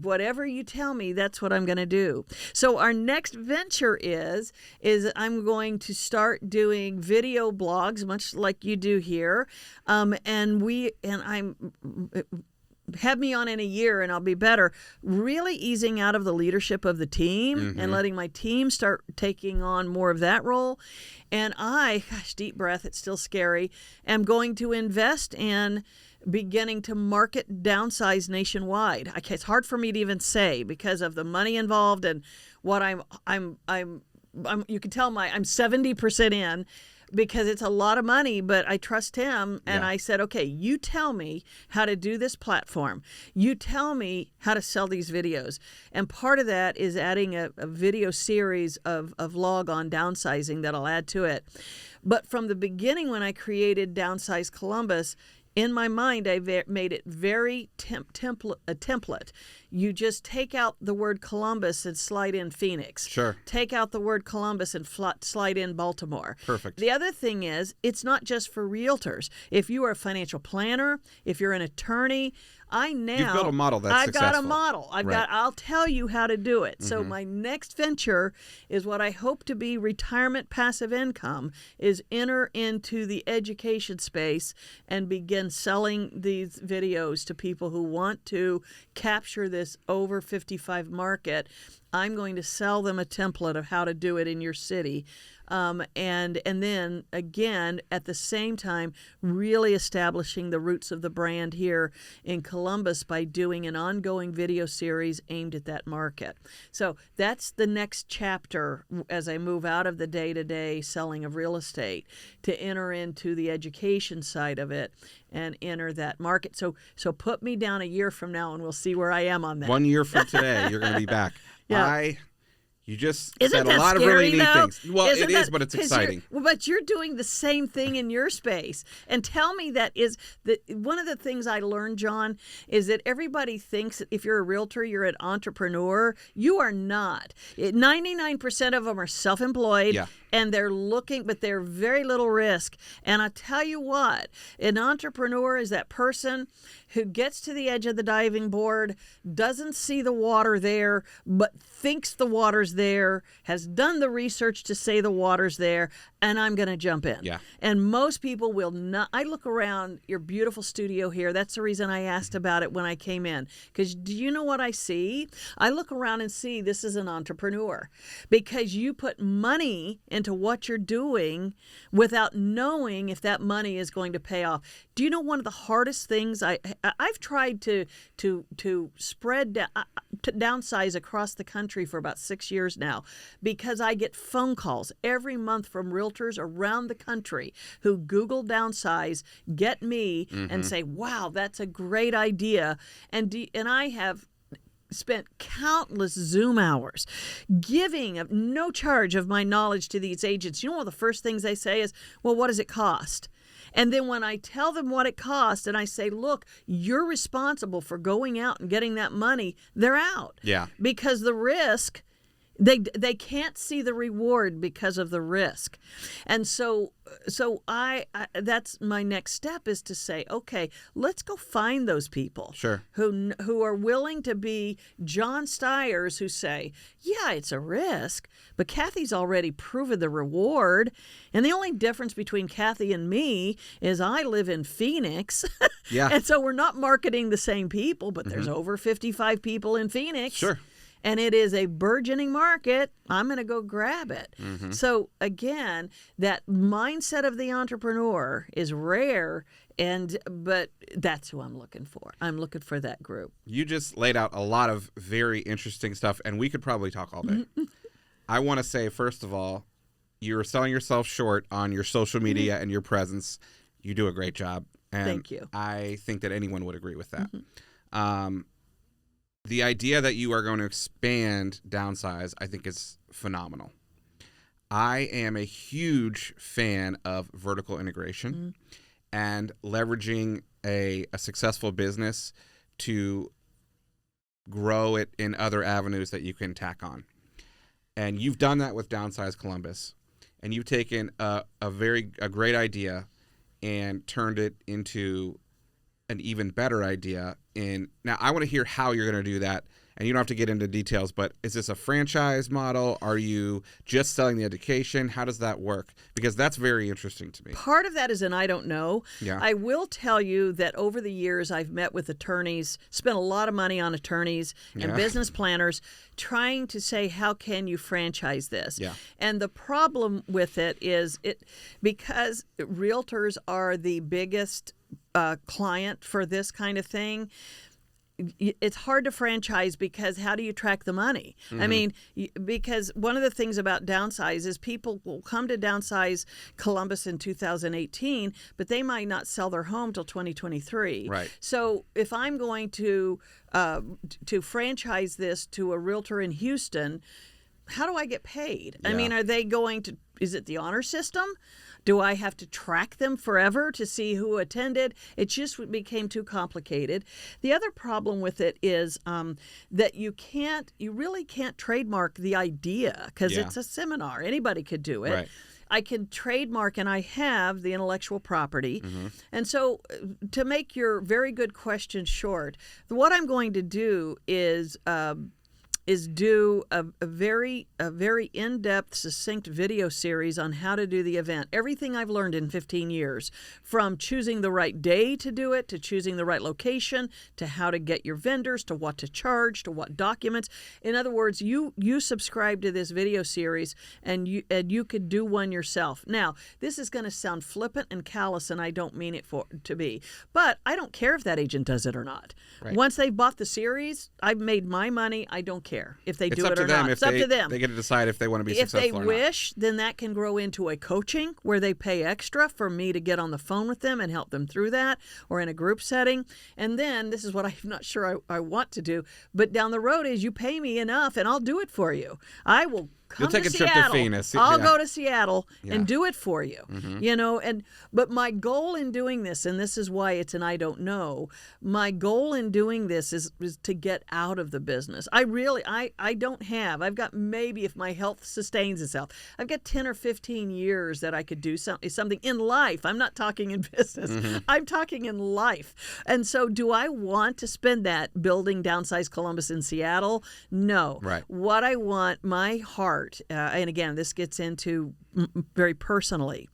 whatever you tell me, that's what I'm going to do. So our next venture is I'm going to start doing video blogs, much like you do here. Have me on in a year and I'll be better. Really easing out of the leadership of the team mm-hmm. and letting my team start taking on more of that role. And deep breath, it's still scary, am going to invest in beginning to market DownSize nationwide. It's hard for me to even say because of the money involved and what I'm you can tell I'm 70% in. Because it's a lot of money, but I trust him. And I said, okay, you tell me how to do this platform. You tell me how to sell these videos. And part of that is adding a video series of vlog on downsizing that I'll add to it. But from the beginning when I created DownSize Columbus, in my mind, I made it very a template. You just take out the word Columbus and slide in Phoenix. Sure. Take out the word Columbus and slide in Baltimore. Perfect. The other thing is, it's not just for realtors. If you are a financial planner, if you're an attorney, You've built a model that's successful. I've got a model. I'll tell you how to do it. So my next venture is what I hope to be retirement passive income, is enter into the education space and begin selling these videos to people who want to capture this over 55 market. I'm going to sell them a template of how to do it in your city. And then, again, at the same time, really establishing the roots of the brand here in Columbus by doing an ongoing video series aimed at that market. So that's the next chapter as I move out of the day-to-day selling of real estate to enter into the education side of it and enter that market. So put me down a year from now and we'll see where I am on that. 1 year from today, you're going to be back. Yeah. You just Isn't said that a lot scary, of really neat though? things. Well, Isn't it is, that- but it's 'cause exciting. But you're doing the same thing in your space. And tell me that is one of the things I learned, John, is that everybody thinks that if you're a realtor, you're an entrepreneur. You are not. 99% of them are self-employed. Yeah. And they're looking, but they're very little risk. And I tell you what, an entrepreneur is that person who gets to the edge of the diving board, doesn't see the water there, but thinks the water's there, has done the research to say the water's there, and I'm going to jump in. Yeah. And most people will not. I look around your beautiful studio here. That's the reason I asked about it when I came in. Because do you know what I see? I look around and see this is an entrepreneur. Because you put money into what you're doing without knowing if that money is going to pay off. Do you know one of the hardest things I've tried to spread to downsize across the country for about 6 years now, because I get phone calls every month from realtors around the country who Google downsize, get me, and say, "Wow, that's a great idea," and I have spent countless Zoom hours giving of no charge of my knowledge to these agents. You know, one of the first things they say is, "Well, what does it cost?" And then when I tell them what it costs and I say, "Look, you're responsible for going out and getting that money," they're out. Yeah. Because the risk, they can't see the reward because of the risk. And so I that's my next step, is to say, okay, let's go find those people. Sure. Who are willing to be Jon Styers, who say, yeah, it's a risk, but Kathy's already proven the reward. And the only difference between Kathy and me is I live in Phoenix. Yeah. And so we're not marketing the same people, but there's over 55 people in Phoenix. Sure. And it is a burgeoning market. I'm going to go grab it. So again, that mindset of the entrepreneur is rare, but that's who I'm looking for. I'm looking for that group. You just laid out a lot of very interesting stuff, and we could probably talk all day. I want to say, first of all, you're selling yourself short on your social media and your presence. You do a great job. And Thank you. I think that anyone would agree with that. The idea that you are going to expand downsize, I think, is phenomenal. I am a huge fan of vertical integration and leveraging a successful business to grow it in other avenues that you can tack on. And you've done that with DownSize Columbus. And you've taken a great idea and turned it into an even better idea. Now, I want to hear how you're going to do that. And you don't have to get into details, but is this a franchise model? Are you just selling the education? How does that work? Because that's very interesting to me. Part of that is an I don't know. Yeah. I will tell you that over the years I've met with attorneys, spent a lot of money on attorneys and business planners trying to say, how can you franchise this? Yeah. And the problem with it is because realtors are the biggest client for this kind of thing. It's hard to franchise because how do you track the money? I mean, because one of the things about downsize is people will come to downsize Columbus in 2018, but they might not sell their home till 2023. Right. So if I'm going to franchise this to a realtor in Houston, how do I get paid? Yeah. I mean, are they going to is it the honor system? Do I have to track them forever to see who attended? It just became too complicated. The other problem with it is that you really can't trademark the idea because it's a seminar. Anybody could do it. Right. I can trademark, and I have the intellectual property. And so to make your very good question short, what I'm going to do is do a very in-depth, succinct video series on how to do the event. Everything I've learned in 15 years, from choosing the right day to do it, to choosing the right location, to how to get your vendors, to what to charge, to what documents. In other words, you subscribe to this video series, and you could do one yourself. Now, this is going to sound flippant and callous, and I don't mean it to be, but I don't care if that agent does it or not. Right. Once they've bought the series, I've made my money. I don't care if they do it or not. It's up to them. They get to decide if they want to be successful or not. If they wish, then that can grow into a coaching where they pay extra for me to get on the phone with them and help them through that, or in a group setting. And then, this is what I'm not sure I want to do, but down the road is you pay me enough and I'll do it for you. I will come You'll take to a trip Seattle. to Phoenix. I'll go to Seattle Yeah. and do it for you. But my goal in doing this, and this is why it's an I don't know, my goal in doing this is to get out of the business. I don't have, I've got, maybe if my health sustains itself, I've got 10 or 15 years that I could do something in life. I'm not talking in business. I'm talking in life. And so do I want to spend that building DownSize Columbus in Seattle? No. Right. What I want, my heart, and again, this gets into very personally,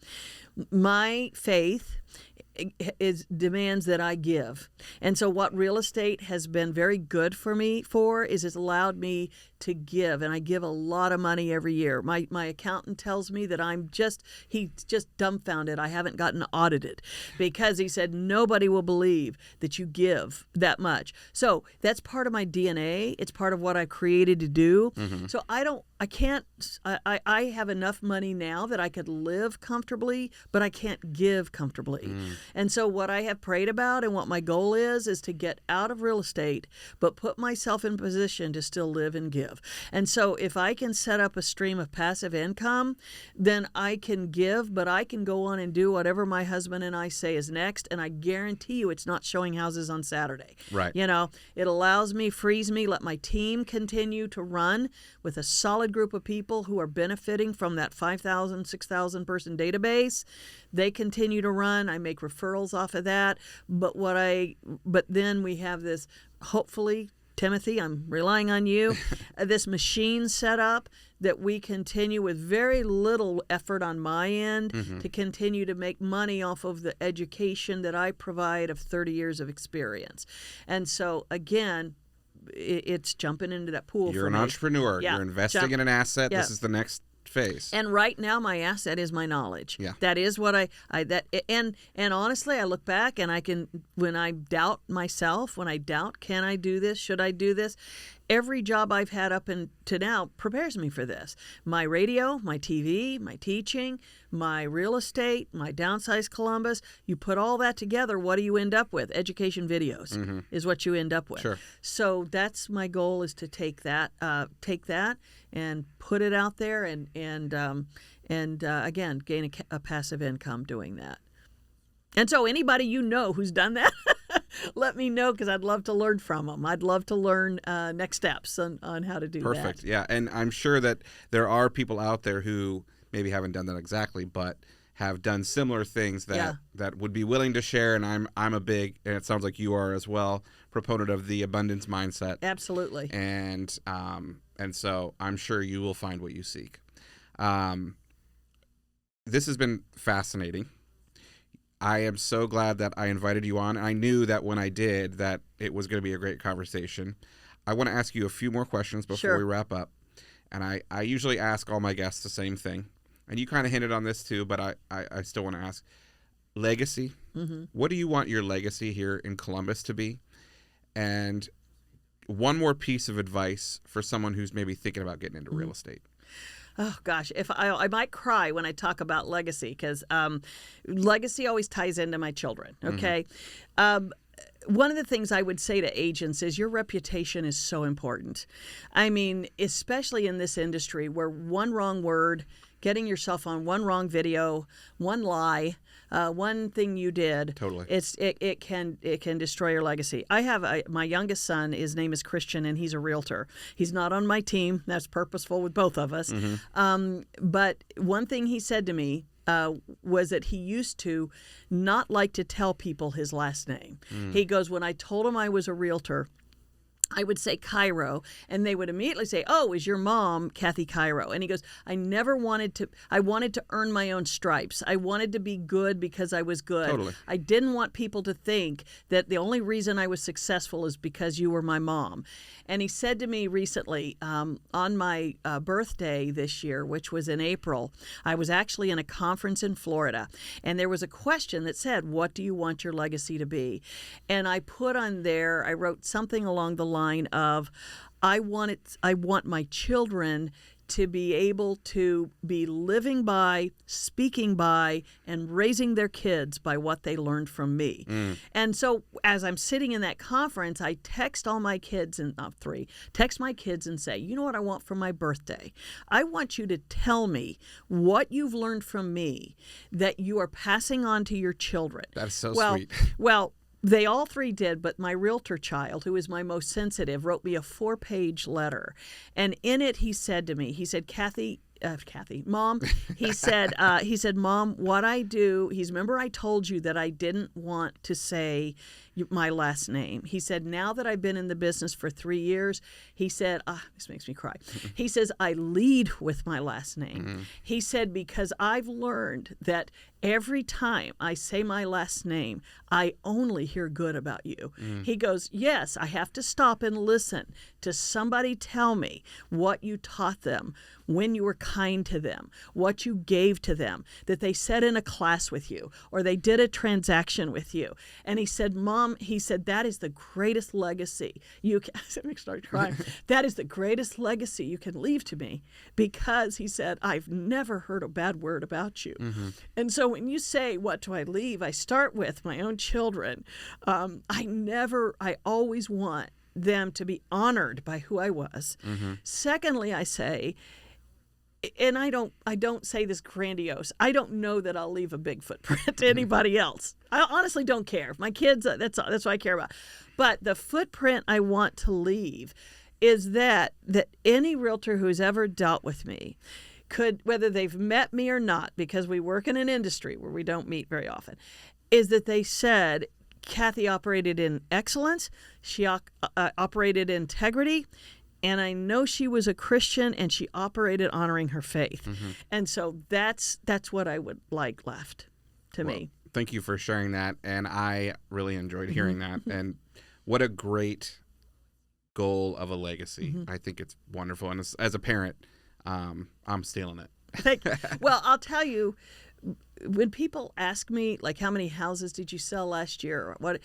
my faith demands that I give. And so what real estate has been very good for me is it's allowed me to give, and I give a lot of money every year. My accountant tells me that he's just dumbfounded I haven't gotten audited, because he said nobody will believe that you give that much. So that's part of my DNA. It's part of what I created to do. So I have enough money now that I could live comfortably, but I can't give comfortably. And so what I have prayed about and what my goal is to get out of real estate, but put myself in position to still live and give. And so if I can set up a stream of passive income, then I can give, but I can go on and do whatever my husband and I say is next. And I guarantee you it's not showing houses on Saturday. Right. It allows me, frees me, let my team continue to run with a solid group of people who are benefiting from that 5,000, 6,000 person database. They continue to run. I make referrals off of that. But then we have this, hopefully, Timothy, I'm relying on you, this machine set up that we continue with very little effort on my end to continue to make money off of the education that I provide of 30 years of experience. And so, again, it's jumping into that pool for me. You're an entrepreneur. Yeah. You're investing in an asset. Yeah. This is the next phase. And right now, my asset is my knowledge. Yeah. That is what and honestly, I look back and I can, when I doubt myself, can I do this? Should I do this? Every job I've had up to now prepares me for this. My radio, my TV, my teaching, my real estate, my DownSize Columbus. You put all that together, what do you end up with? Education videos is what you end up with. Sure. So that's my goal, is to take that and put it out there and again, gain a passive income doing that. And so anybody who's done that, let me know, because I'd love to learn from them. I'd love to learn next steps on how to do that. Perfect. Yeah, and I'm sure that there are people out there who maybe haven't done that exactly, but have done similar things that would be willing to share. And I'm a big, and it sounds like you are as well, proponent of the abundance mindset. Absolutely. And so I'm sure you will find what you seek. This has been fascinating. I am so glad that I invited you on. I knew that when I did that it was going to be a great conversation. I want to ask you a few more questions before we wrap up. And I usually ask all my guests the same thing. And you kind of hinted on this too, but I still want to ask. Legacy. What do you want your legacy here in Columbus to be? And one more piece of advice for someone who's maybe thinking about getting into real estate. Oh, gosh, if I might cry when I talk about legacy, because legacy always ties into my children, okay? One of the things I would say to agents is your reputation is so important. I mean, especially in this industry where one wrong word getting yourself on one wrong video, one lie, one thing you did. Totally. It can destroy your legacy. I have my youngest son. His name is Christian, and he's a realtor. He's not on my team. That's purposeful with both of us. But one thing he said to me was that he used to not like to tell people his last name. He goes, when I told him I was a realtor, I would say Chiero, and they would immediately say, "Oh, is your mom Kathy Chiero?" And he goes, I wanted to earn my own stripes. I wanted to be good because I was good. Totally. I didn't want people to think that the only reason I was successful is because you were my mom. And he said to me recently, on my birthday this year, which was in April, I was actually in a conference in Florida, and there was a question that said, "What do you want your legacy to be?" And I put on there, I wrote something along the line of, I want my children to be able to be living by, speaking by, and raising their kids by what they learned from me. And so as I'm sitting in that conference, I text all my kids, text my kids and say, you know what I want for my birthday? I want you to tell me what you've learned from me that you are passing on to your children. That's so sweet. Well, they all three did, but my realtor child, who is my most sensitive, wrote me a 4-page letter. And in it, he said to me, he said, Kathy, Mom, he said, Mom, what I do, remember I told you that I didn't want to say my last name. He said, now that I've been in the business for 3 years, he said, this makes me cry. He says, I lead with my last name. He said, because I've learned that every time I say my last name, I only hear good about you. He goes, yes, I have to stop and listen to somebody tell me what you taught them, when you were kind to them, what you gave to them, that they sat in a class with you, or they did a transaction with you. And he said, Mom, that is the greatest legacy you can, I started crying. That is the greatest legacy you can leave to me, because he said, I've never heard a bad word about you. And so when you say, what do I leave? I start with my own children. I always want them to be honored by who I was. Secondly, I say, and I don't say this grandiose, I don't know that I'll leave a big footprint to anybody else. I honestly don't care. My kids, that's what I care about. But the footprint I want to leave is that any realtor who's ever dealt with me could, whether they've met me or not, because we work in an industry where we don't meet very often, is that they said, Kathy operated in excellence, she operated in integrity, and I know she was a Christian, and she operated honoring her faith. And so that's what I would like left to me. Thank you for sharing that, and I really enjoyed hearing that. And what a great goal of a legacy. I think it's wonderful, and as a parent, I'm stealing it. Well, I'll tell you, when people ask me, like, how many houses did you sell last year? What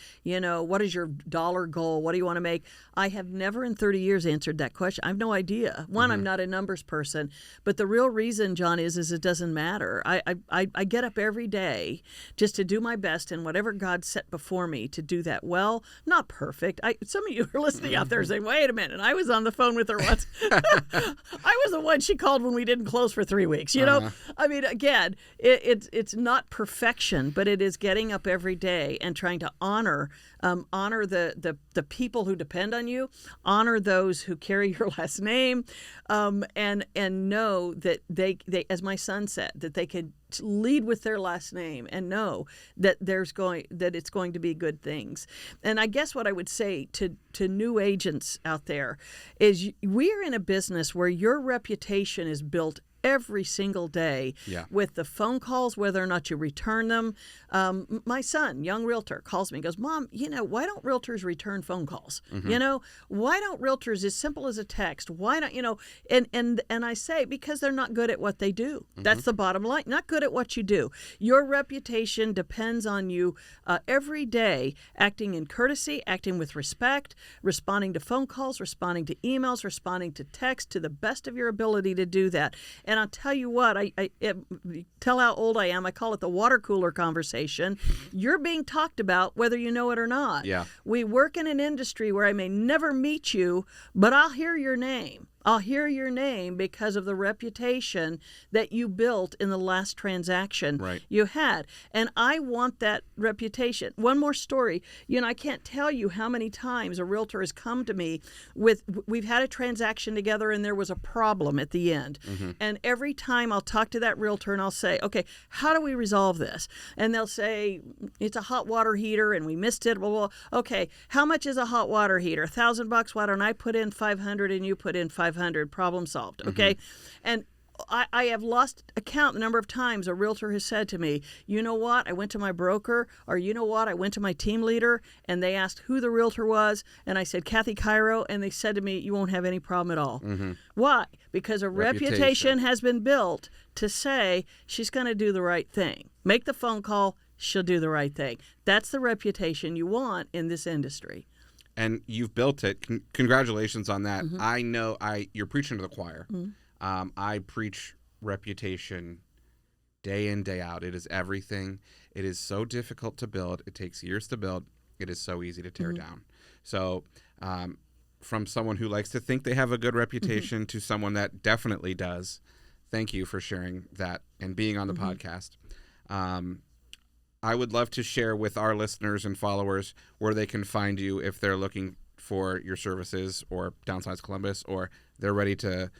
is your dollar goal? What do you want to make? I have never in 30 years answered that question. I have no idea. One, I'm not a numbers person, but the real reason, John, is it doesn't matter. I get up every day just to do my best in whatever God set before me to do that well. Not perfect. Some of you are listening out there saying, wait a minute, I was on the phone with her once. I was the one she called when we didn't close for 3 weeks. I mean, again, it's not perfection, but it is getting up every day and trying to honor the people who depend on you, honor those who carry your last name, and know that they, as my son said, that they could lead with their last name and know that it's going to be good things. And I guess what I would say to new agents out there is, we are in a business where your reputation is built every single day with the phone calls, whether or not you return them. My son, young realtor, calls me and goes, Mom, why don't realtors return phone calls? Why don't realtors, as simple as a text, why not, and I say, because they're not good at what they do. That's the bottom line. Not good at what you do. Your reputation depends on you every day acting in courtesy, acting with respect, responding to phone calls, responding to emails, responding to text to the best of your ability to do that. And I'll tell you what, tell how old I am. I call it the water cooler conversation. You're being talked about whether you know it or not. Yeah. We work in an industry where I may never meet you, but I'll hear your name. I'll hear your name because of the reputation that you built in the last transaction you had. And I want that reputation. One more story. I can't tell you how many times a realtor has come to me we've had a transaction together and there was a problem at the end. And every time I'll talk to that realtor and I'll say, okay, how do we resolve this? And they'll say, it's a hot water heater and we missed it. Well, okay, how much is a hot water heater? $1,000. Why don't I put in $500 and you put in $500? Problem solved. Okay. And I have lost account the number of times a realtor has said to me, you know what, I went to my broker, or you know what, I went to my team leader, and they asked who the realtor was, and I said, Kathy Chiero, and they said to me, you won't have any problem at all. Why? Because a reputation has been built to say she's going to do the right thing. Make the phone call, she'll do the right thing. That's the reputation you want in this industry. And you've built it. Congratulations on that. I know you're preaching to the choir. I preach reputation day in, day out. It is everything. It is so difficult to build. It takes years to build. It is so easy to tear down. So from someone who likes to think they have a good reputation to someone that definitely does, thank you for sharing that and being on the podcast. I would love to share with our listeners and followers where they can find you if they're looking for your services or DownSize Columbus, or they're ready to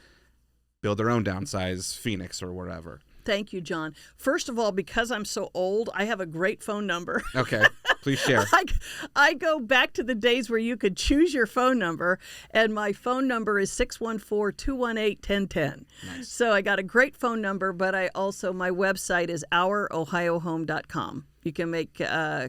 build their own DownSize Phoenix or wherever. Thank you, John. First of all, because I'm so old, I have a great phone number. Okay, please share. I go back to the days where you could choose your phone number, and my phone number is 614-218-1010. Nice. So I got a great phone number, but my website is ourohiohome.com. You can make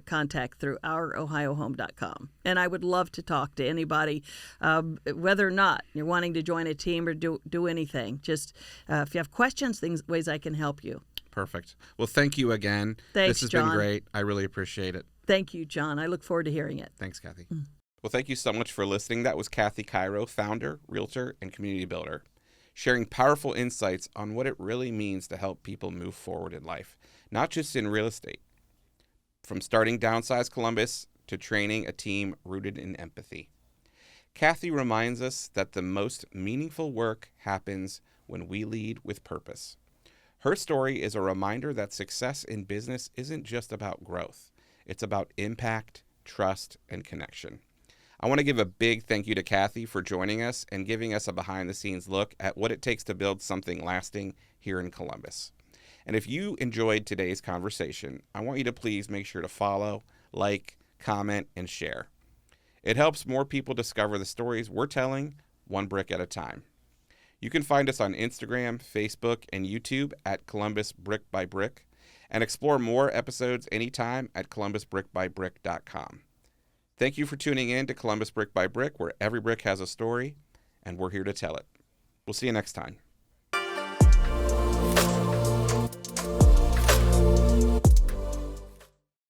contact through ourohiohome.com. And I would love to talk to anybody, whether or not you're wanting to join a team or do anything. Just if you have questions, ways I can help you. Perfect. Well, thank you again. Thanks, This has John. been great. I really appreciate it. Thank you, John. I look forward to hearing it. Thanks, Kathy. Well, thank you so much for listening. That was Kathy Chiero, founder, realtor, and community builder, sharing powerful insights on what it really means to help people move forward in life, not just in real estate. From starting DownSize Columbus to training a team rooted in empathy. Kathy reminds us that the most meaningful work happens when we lead with purpose. Her story is a reminder that success in business isn't just about growth. It's about impact, trust, and connection. I want to give a big thank you to Kathy for joining us and giving us a behind-the-scenes look at what it takes to build something lasting here in Columbus. And if you enjoyed today's conversation, I want you to please make sure to follow, like, comment, and share. It helps more people discover the stories we're telling, one brick at a time. You can find us on Instagram, Facebook, and YouTube at Columbus Brick by Brick, and explore more episodes anytime at columbusbrickbybrick.com. Thank you for tuning in to Columbus Brick by Brick, where every brick has a story, and we're here to tell it. We'll see you next time.